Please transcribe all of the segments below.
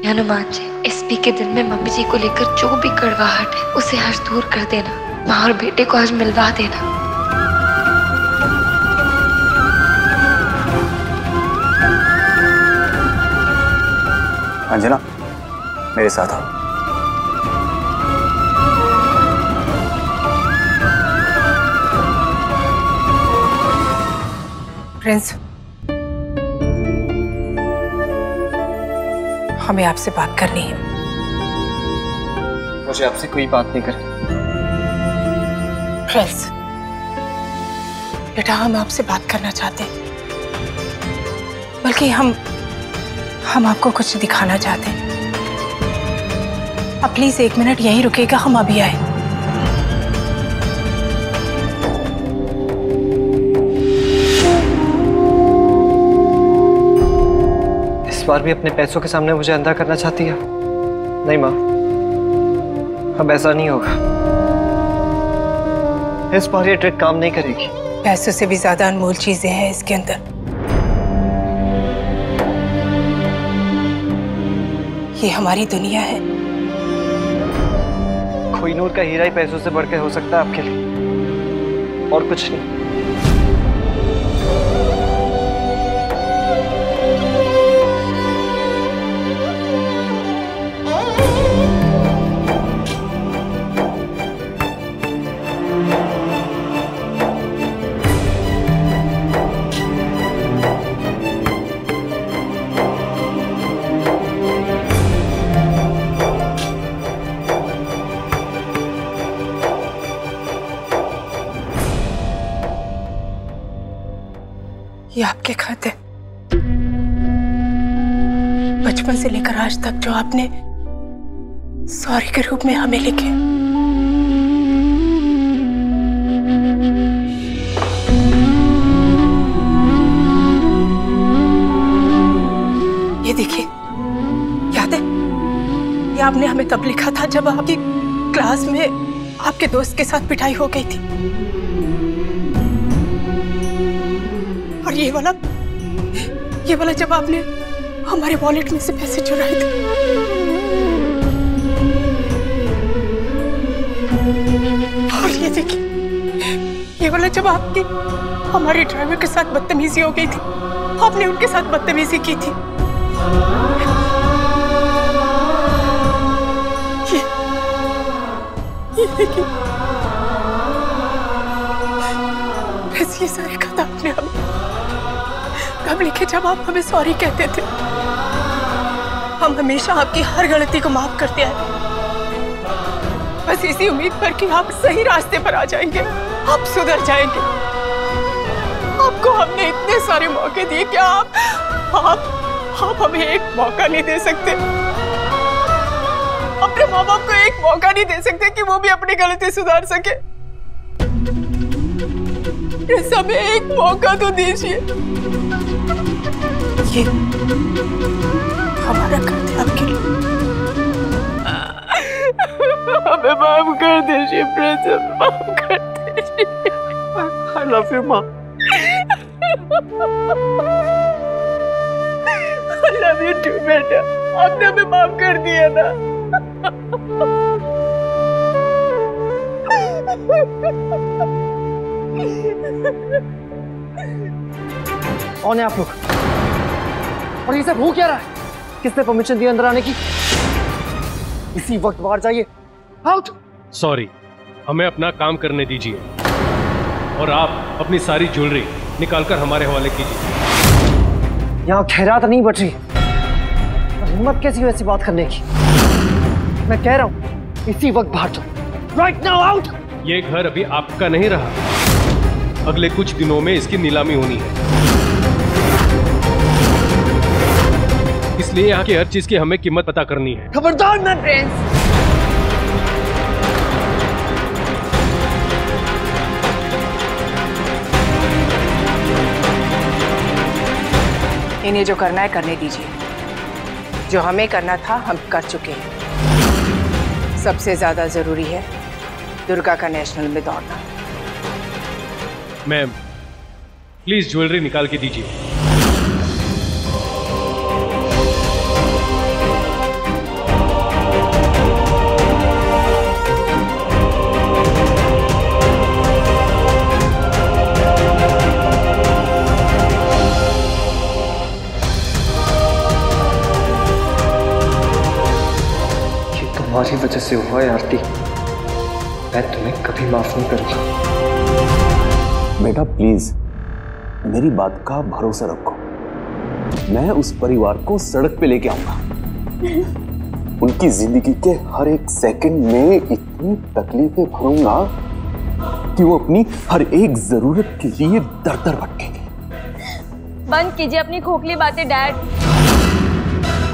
हनुमान जी, इस पी के दिन में मम्मी जी को लेकर जो भी कड़वाहट है उसे आज दूर कर देना। माँ और बेटे को आज मिलवा देना। अंजना, मेरे साथ आओ। प्रिंस, हमें आपसे बात करनी है। मुझे आपसे कोई बात नहीं करनी। प्रिंस, बेटा हम आपसे बात करना चाहते हैं, बल्कि हम आपको कुछ दिखाना चाहते हैं। आप प्लीज 1 मिनट यहीं रुकेगा, हम अभी आए। इस बार भी अपने पैसों के सामने मुझे अंधा करना चाहती है? नहीं माँ, अब ऐसा नहीं होगा। इस बार ये ट्रिक काम नहीं करेगी। पैसों से भी ज्यादा अनमोल चीजें हैं इसके अंदर। ये हमारी दुनिया है। कोहिनूर का हीरा ही पैसों से बढ़कर हो सकता है आपके लिए, और कुछ नहीं। ये आपके खाते, बचपन से लेकर आज तक जो आपने सॉरी के रूप में हमें लिखे। ये देखिए, याद है? ये आपने हमें तब लिखा था जब आपकी क्लास में आपके दोस्त के साथ पिटाई हो गई थी। और ये वाला जब आपने हमारे वॉलेट में से पैसे चुराए थे। और ये देखिए, ये वाला जब आपकी हमारे ड्राइवर के साथ बदतमीजी हो गई थी, आपने उनके साथ बदतमीजी की थी। ये देखिए, बस ये सारे खत आपने कब लिखे जब आप हमें सॉरी कहते थे। हम हमेशा आपकी हर गलती को माफ करते आए, बस इसी उम्मीद पर कि आप सही रास्ते पर आ जाएंगे, आप सुधर जाएंगे। आपको हमने इतने सारे मौके दिए, क्या आप हमें एक मौका नहीं दे सकते? अपने माँ बाप को एक मौका नहीं दे सकते कि वो भी अपनी गलती सुधार सके? हमें एक मौका तो दीजिए। ये हमारा कर्तव्य आपके लिए। हमें माफ कर दीजिए प्रिंस, माफ कर दीजिए। I love you, माँ। I love you too, बेटा। आपने हमें माफ कर दिया ना। कौन है आप लोग? और ये सब हो क्या रहा है? किसने परमिशन दी अंदर आने की? इसी वक्त बाहर जाइए। आउट। सॉरी, हमें अपना काम करने दीजिए और आप अपनी सारी ज्वेलरी निकालकर हमारे हवाले कीजिए। यहाँ खैरात नहीं बच रही, हिम्मत कैसी हो ऐसी बात करने की? मैं कह रहा हूँ इसी वक्त बाहर जाओ। Right now, out. ये घर अभी आपका नहीं रहा, अगले कुछ दिनों में इसकी नीलामी होनी है, इसलिए यहाँ की हर चीज की हमें कीमत पता करनी है। खबरदार ना प्रिंस। इन्हें जो करना है करने दीजिए। जो हमें करना था हम कर चुके हैं। सबसे ज्यादा जरूरी है दुर्गा का नेशनल में दौड़ना। मैम, प्लीज ज्वेलरी निकाल के दीजिए। तुम्हारी वजह से हुआ है आरती, मैं तुम्हें कभी माफ नहीं करूंगा। बेटा प्लीज मेरी बात का भरोसा रखो, मैं उस परिवार को सड़क पे लेके आऊंगा। उनकी जिंदगी के हर एक सेकंड में इतनी तकलीफें भरूंगा कि वो अपनी हर एक जरूरत के लिए दर दर भटकेंगे। बंद कीजिए अपनी खोखली बातें डैड।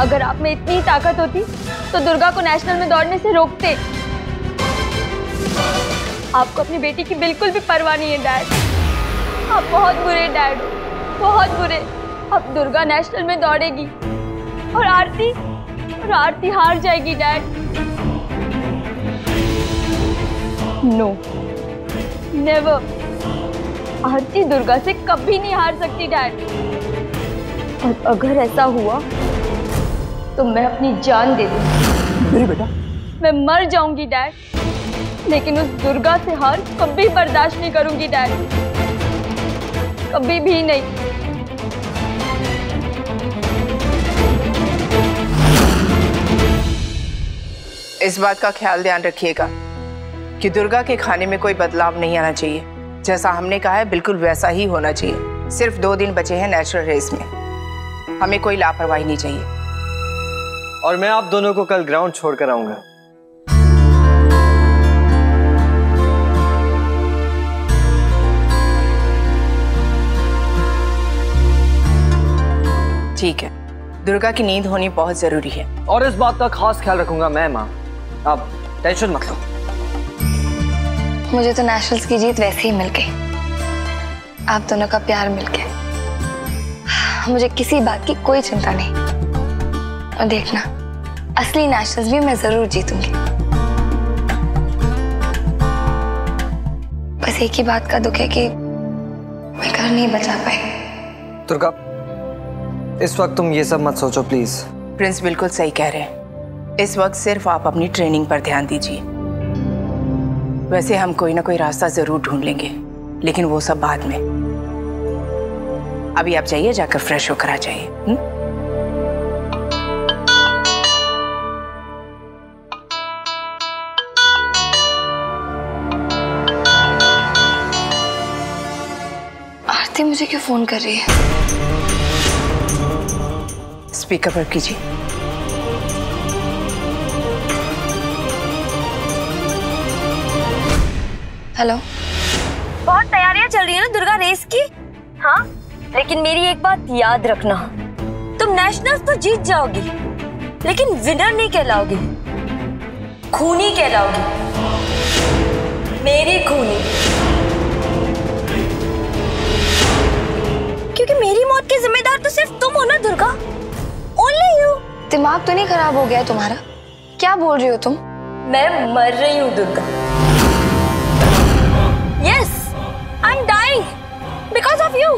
अगर आप में इतनी ताकत होती तो दुर्गा को नेशनल में दौड़ने से रोकते। आपको अपनी बेटी की बिल्कुल भी परवाह नहीं है डैड। आप बहुत बुरे डैड हो, बहुत बुरे। अब दुर्गा नेशनल में दौड़ेगी और आरती हार जाएगी डैड। नो नेवर, आरती दुर्गा से कभी नहीं हार सकती डैड। और अगर ऐसा हुआ तो मैं अपनी जान दे दूंगी। मेरी बेटा, मैं मर जाऊंगी डैड, लेकिन उस दुर्गा से हार कभी बर्दाश्त नहीं करूंगी डैड, कभी भी नहीं। इस बात का ख्याल ध्यान रखिएगा कि दुर्गा के खाने में कोई बदलाव नहीं आना चाहिए। जैसा हमने कहा है बिल्कुल वैसा ही होना चाहिए। सिर्फ 2 दिन बचे हैं नेचुरल रेस में, हमें कोई लापरवाही नहीं चाहिए। और मैं आप दोनों को कल ग्राउंड छोड़कर आऊंगा। ठीक है, दुर्गा की नींद होनी बहुत जरूरी है। और इस बात का खास ख्याल रखूंगा मैं माँ, आप टेंशन मत लो। मुझे तो नेशनल्स की जीत वैसे ही मिल गई, आप दोनों का प्यार मिल गया। मुझे किसी बात की कोई चिंता नहीं। और देखना, असली नेशनल्स भी मैं जरूर जीतूंगी। बस एक ही बात का दुख है कि मैं घर नहीं बचा पाई। दुर्गा, इस वक्त तुम ये सब मत सोचो प्लीज। प्रिंस बिल्कुल सही कह रहे हैं। इस वक्त सिर्फ आप अपनी ट्रेनिंग पर ध्यान दीजिए। वैसे हम कोई ना कोई रास्ता जरूर ढूंढ लेंगे, लेकिन वो सब बाद में। अभी आप जाइए, जाकर फ्रेश होकर आ जाइए। आरती मुझे क्यों फोन कर रही है? स्पीकर पर कीजिए। हेलो। बहुत तैयारियां चल रही है ना दुर्गा रेस की। हाँ, लेकिन मेरी एक बात याद रखना, तुम नेशनल्स तो जीत जाओगी, लेकिन विनर नहीं कहलाओगी, खूनी कहलाओगी। मेरी खूनी। क्योंकि मेरी मौत की जिम्मेदार तो सिर्फ तुम हो ना दुर्गा, ओनली यू। दिमाग तो नहीं खराब हो गया तुम्हारा? क्या बोल रही हो तुम? मैं मर रही हूँ Durga. Yes, I am dying because of you,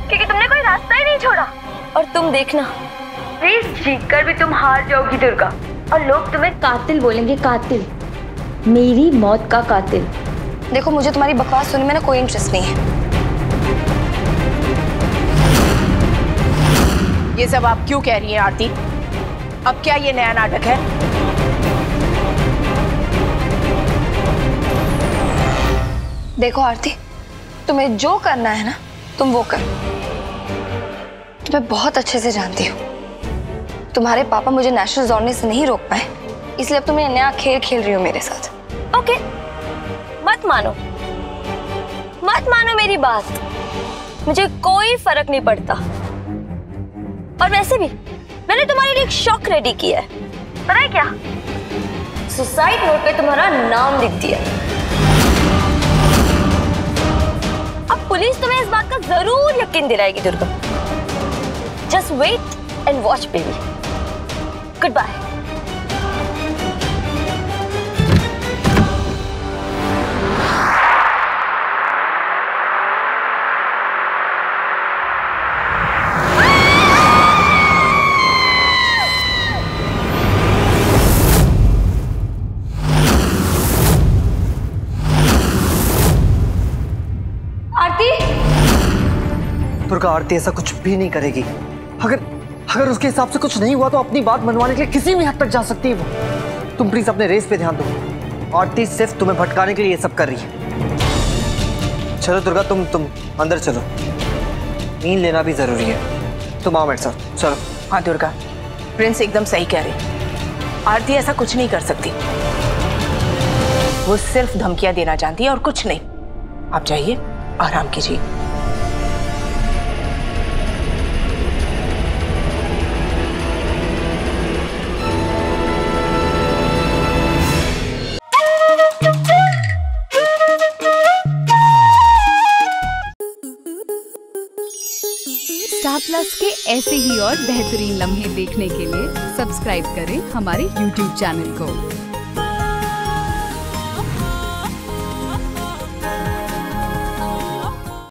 क्योंकि तुमने कोई रास्ता ही नहीं छोड़ा। और तुम देखना, रेस जीतकर भी तुम हार जाओगी दुर्गा, और लोग तुम्हें कातिल बोलेंगे, कातिल, मेरी मौत का कातिल। देखो, मुझे तुम्हारी बकवास सुनने में ना कोई इंटरेस्ट नहीं है। ये सब आप क्यों कह रही हैं आरती? अब क्या ये नया नाटक है? देखो आरती, तुम्हें जो करना है ना तुम वो कर। तुम्हें बहुत अच्छे से जानती हूँ। तुम्हारे पापा मुझे नेशनल दौड़ने से नहीं रोक पाए, इसलिए अब तुम ये नया खेल खेल रही हो मेरे साथ। ओके, मत मानो मेरी बात, मुझे कोई फर्क नहीं पड़ता। और वैसे भी मैंने तुम्हारे लिए एक शॉक रेडी किया है, पता है क्या? सुसाइड नोट पे तुम्हारा नाम लिख दिया। अब पुलिस तुम्हें इस बात का जरूर यकीन दिलाएगी Durga. Just wait and watch baby. Good bye. Durga, Aarti ऐसा कुछ भी नहीं करेगी। अगर उसके हिसाब से कुछ नहीं हुआ तो अपनी बात मनवाने के लिए किसी भी हद तक जा सकती है वो। तुम प्लीज अपने रेस पे ध्यान दो। आरती सिर्फ तुम्हें भटकाने के लिए ये सब कर रही है। चलो दुर्गा, तुम अंदर चलो, नींद लेना भी जरूरी है। तुम आओ मेरे साथ, चलो। हाँ दुर्गा, प्रिंस एकदम सही कह रही। आरती ऐसा कुछ नहीं कर सकती, वो सिर्फ धमकियां देना जानती है और कुछ नहीं। आप जाइए, आराम कीजिए। स्टार प्लस के ऐसे ही और बेहतरीन लम्हे देखने के लिए सब्सक्राइब करें हमारे YouTube चैनल को।